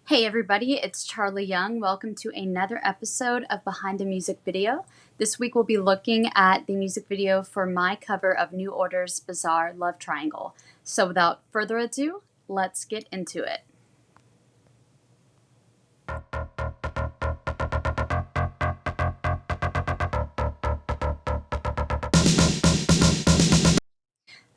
Hey everybody, it's Charlie Young. Welcome to another episode of Behind the Music Video. This week we'll be looking at the music video for my cover of New Order's Bizarre Love Triangle. So without further ado, let's get into it.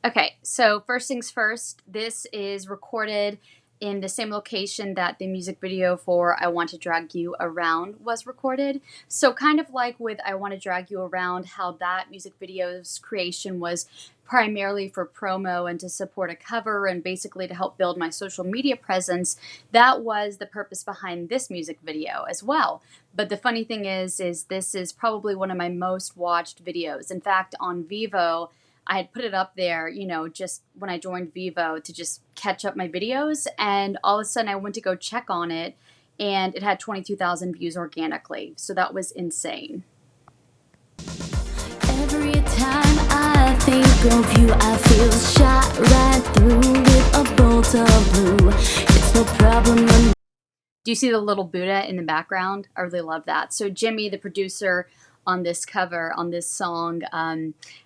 Okay, so first things first, this is recorded in the same location that the music video for I Want to Drag You Around was recorded. So kind of like with I Want to Drag You Around, how that music video's creation was primarily for promo and to support a cover and basically to help build my social media presence, that was the purpose behind this music video as well. But the funny thing is this is probably one of my most watched videos. In fact, on Vivo, I had put it up there, just when I joined Vivo to just catch up my videos. And all of a sudden I went to go check on it and it had 22,000 views organically. So that was insane. Every time I think of you, I feel shot right through with a bolt of blue. It's no problem. Do you see the little Buddha in the background? I really love that. So Jimmy, the producer on this cover, on this song,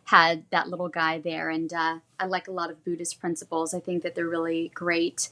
had that little guy there. And I like a lot of Buddhist principles. I think that they're really great,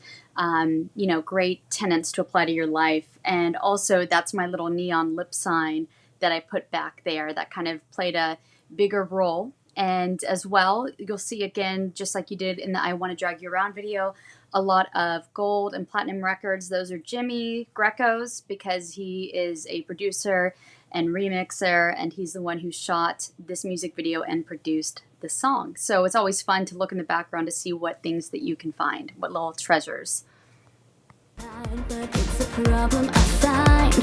great tenets to apply to your life. And also that's my little neon lip sign that I put back there that kind of played a bigger role. And as well, you'll see again, just like you did in the I Want to Drag You Around video, a lot of gold and platinum records. Those are Jimmy Greco's because he is a producer and remixer, and he's the one who shot this music video and produced the song. So it's always fun to look in the background to see what things that you can find, what little treasures. But it's a problem I find,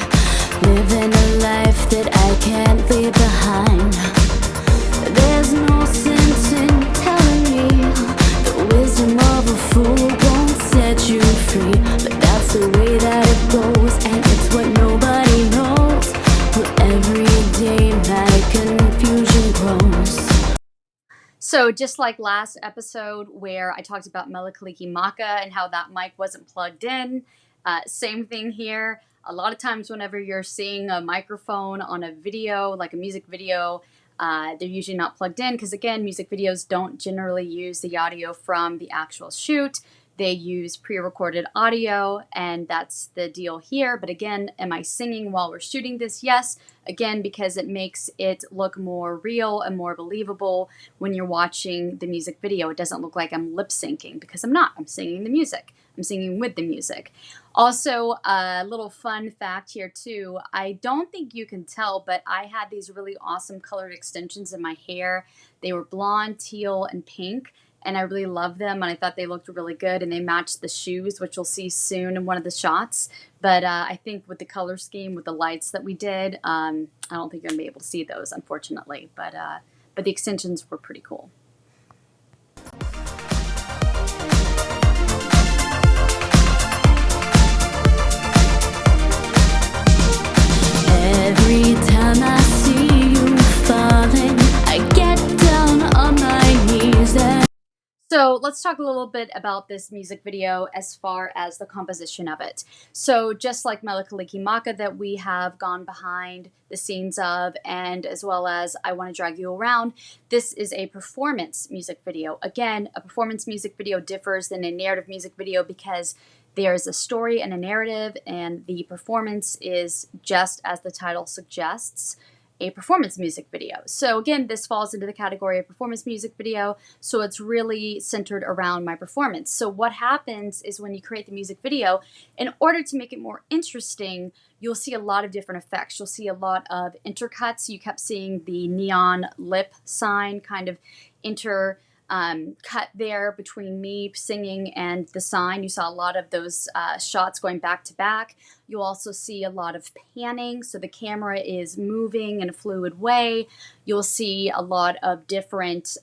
living a life that I can't leave behind. There's no sense in telling me the wisdom of a fool won't set you free, but that's the way that it goes, and it's what nobody knows. Well, every day my confusion grows. So just like last episode where I talked about Mele Kalikimaka and how that mic wasn't plugged in, same thing here. A lot of times whenever you're seeing a microphone on a video, like a music video, they're usually not plugged in because, again, music videos don't generally use the audio from the actual shoot. They use pre-recorded audio, and that's the deal here. But again, am I singing while we're shooting this? Yes. Again, because it makes it look more real and more believable when you're watching the music video. It doesn't look like I'm lip syncing because I'm not. I'm singing the music. I'm singing with the music. Also, a little fun fact here too. I don't think you can tell, but I had these really awesome colored extensions in my hair. They were blonde, teal, and pink. And I really love them, and I thought they looked really good, and they matched the shoes, which you'll see soon in one of the shots. But I think with the color scheme, with the lights that we did, I don't think you're going to be able to see those, unfortunately. But the extensions were pretty cool. Every time I see you falling, I get down on my knees and So let's talk a little bit about this music video as far as the composition of it. So just like Mele Kalikimaka that we have gone behind the scenes of, and as well as I Want to Drag You Around, this is a performance music video. Again, a performance music video differs than a narrative music video because there's a story and a narrative, and the performance is, just as the title suggests, a performance music video. So again, this falls into the category of performance music video, so it's really centered around my performance. So what happens is when you create the music video, in order to make it more interesting, you'll see a lot of different effects. You'll see a lot of intercuts. You kept seeing the neon lip sign kind of cut there between me singing and the sign. You saw a lot of those shots going back to back. You'll also see a lot of panning, so the camera is moving in a fluid way. You'll see a lot of different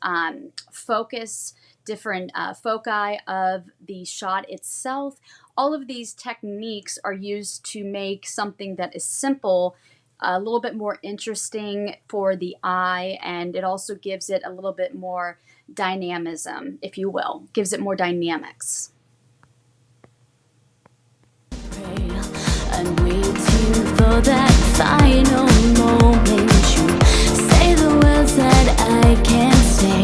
different foci of the shot itself. All of these techniques are used to make something that is simple a little bit more interesting for the eye, and it also gives it a little bit more dynamism, if you will, gives it more dynamics. pray. for that final moment. You say the words that I can't say.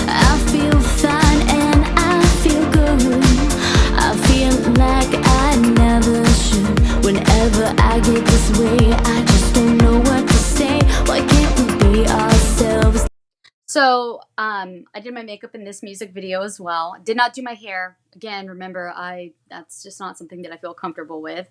I feel fine and I feel good. I feel like I never should. Whenever I get this way, I just don't know what to say. Why can't we be ourselves? So I did my makeup in this music video as well. Did not do my hair. Again, remember, that's just not something that I feel comfortable with.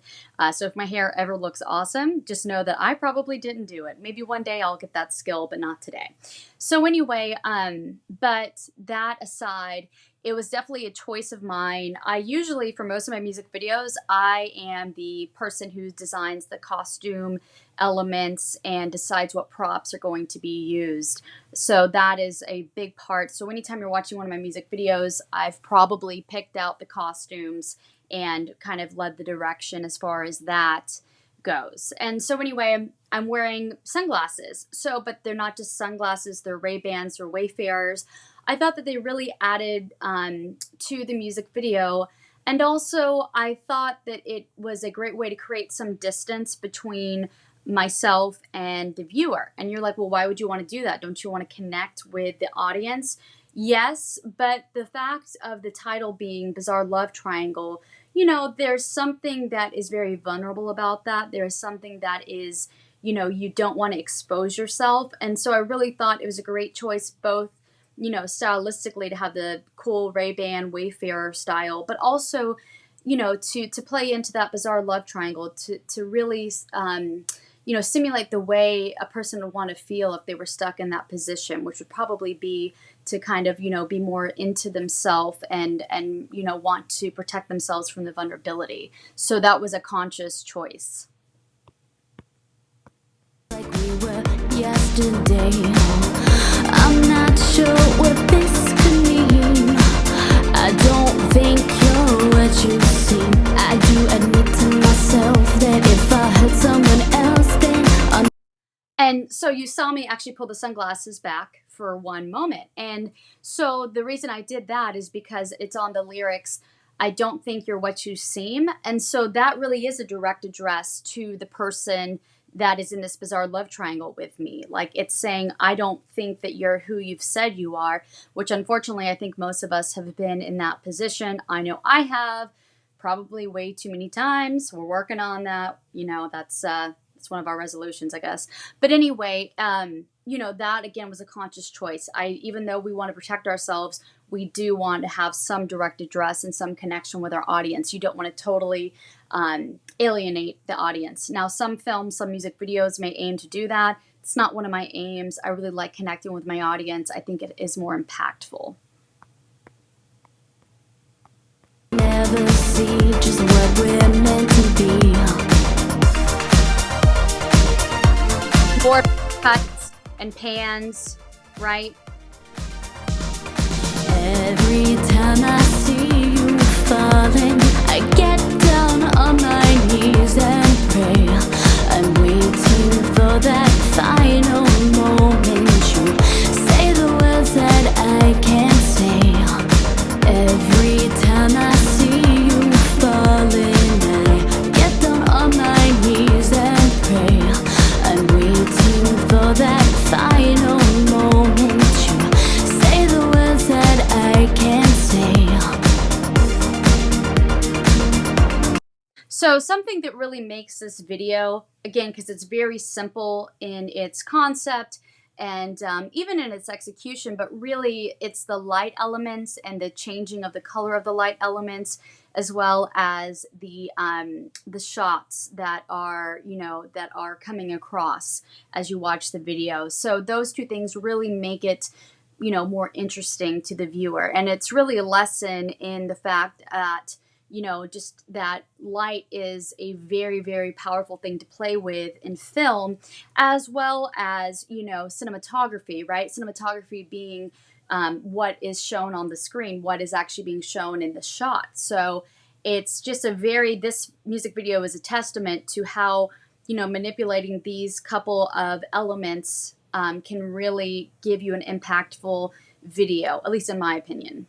So if my hair ever looks awesome, just know that I probably didn't do it. Maybe one day I'll get that skill, but not today. So anyway, but that aside, it was definitely a choice of mine. I usually, for most of my music videos, I am the person who designs the costume elements and decides what props are going to be used. So that is a big part. So anytime you're watching one of my music videos, I've probably picked out the costumes and kind of led the direction as far as that goes. And so anyway, I'm wearing sunglasses. So, but they're not just sunglasses, they're Ray-Bans or Wayfarers. I thought that they really added to the music video. And also, I thought that it was a great way to create some distance between myself and the viewer. And you're like, well, why would you want to do that? Don't you want to connect with the audience? Yes, but the fact of the title being Bizarre Love Triangle, you know, there's something that is very vulnerable about that. There's something that is, you know, you don't want to expose yourself. And so I really thought it was a great choice, both, you know, stylistically to have the cool Ray-Ban Wayfarer style, but also, you know, to play into that bizarre love triangle, to really, you know, simulate the way a person would want to feel if they were stuck in that position, which would probably be to kind of, you know, be more into themselves and, you know, want to protect themselves from the vulnerability. So that was a conscious choice. Like we were yesterday. I'm not sure what this could mean. I don't think you're what you seem. I do admit to myself that if I hurt someone else, then I'm. And so you saw me actually pull the sunglasses back for one moment. And so the reason I did that is because it's on the lyrics, I don't think you're what you seem. And so that really is a direct address to the person that is in this bizarre love triangle with me. Like, it's saying, I don't think that you're who you've said you are, which unfortunately I think most of us have been in that position. I know I have, probably way too many times. We're working on that. You know, that's one of our resolutions, I guess. But anyway, you know, that again was a conscious choice. Even though we want to protect ourselves, we do want to have some direct address and some connection with our audience. You don't want to totally alienate the audience. Now, some films, some music videos may aim to do that. It's not one of my aims. I really like connecting with my audience. I think it is more impactful. Never see just what we're meant to be. More cuts and pans, right? Every time I see you falling, I get down on my knees and pray. I'm waiting for that final moment. You say the words that I can't say. Every time I see you falling, I get down on my knees and pray. I'm waiting for that final moment. You say the words that I can't say. So something that really makes this video, again, because it's very simple in its concept and even in its execution, but really it's the light elements and the changing of the color of the light elements, as well as the shots that are, you know, that are coming across as you watch the video. So those two things really make it, you know, more interesting to the viewer. And it's really a lesson in the fact that, you know, just that light is a very, very powerful thing to play with in film, as well as, you know, cinematography, right? Cinematography being what is shown on the screen, what is actually being shown in the shot. So it's just this music video is a testament to how, you know, manipulating these couple of elements can really give you an impactful video, at least in my opinion.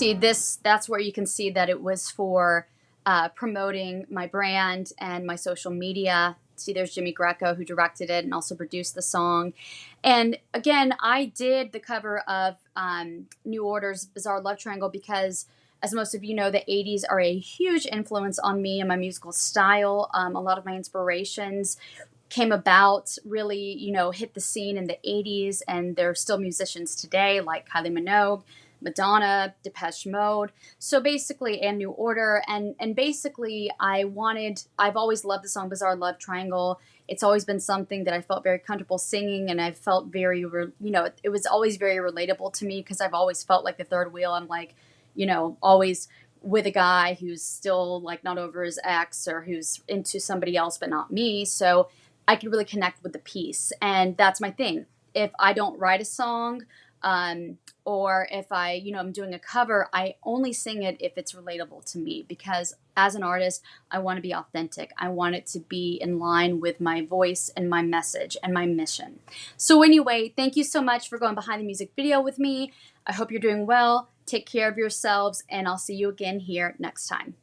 see this, that's where you can see that it was for promoting my brand and my social media. See, there's Jimmy Greco, who directed it and also produced the song. And again, I did the cover of New Order's Bizarre Love Triangle because, as most of you know, the 80s are a huge influence on me and my musical style. A lot of my inspirations came about, really, hit the scene in the 80s, and they're still musicians today, like Kylie Minogue, Madonna, Depeche Mode. So basically, and New Order, and basically, I've always loved the song Bizarre Love Triangle. It's always been something that I felt very comfortable singing, and I felt very, it was always very relatable to me because I've always felt like the third wheel. I'm like, always with a guy who's still like not over his ex, or who's into somebody else but not me. So I could really connect with the piece, and that's my thing. If I don't write a song, or if I'm doing a cover, I only sing it if it's relatable to me, because as an artist, I want to be authentic. I want it to be in line with my voice and my message and my mission. So anyway, thank you so much for going behind the music video with me. I hope you're doing well. Take care of yourselves, and I'll see you again here next time.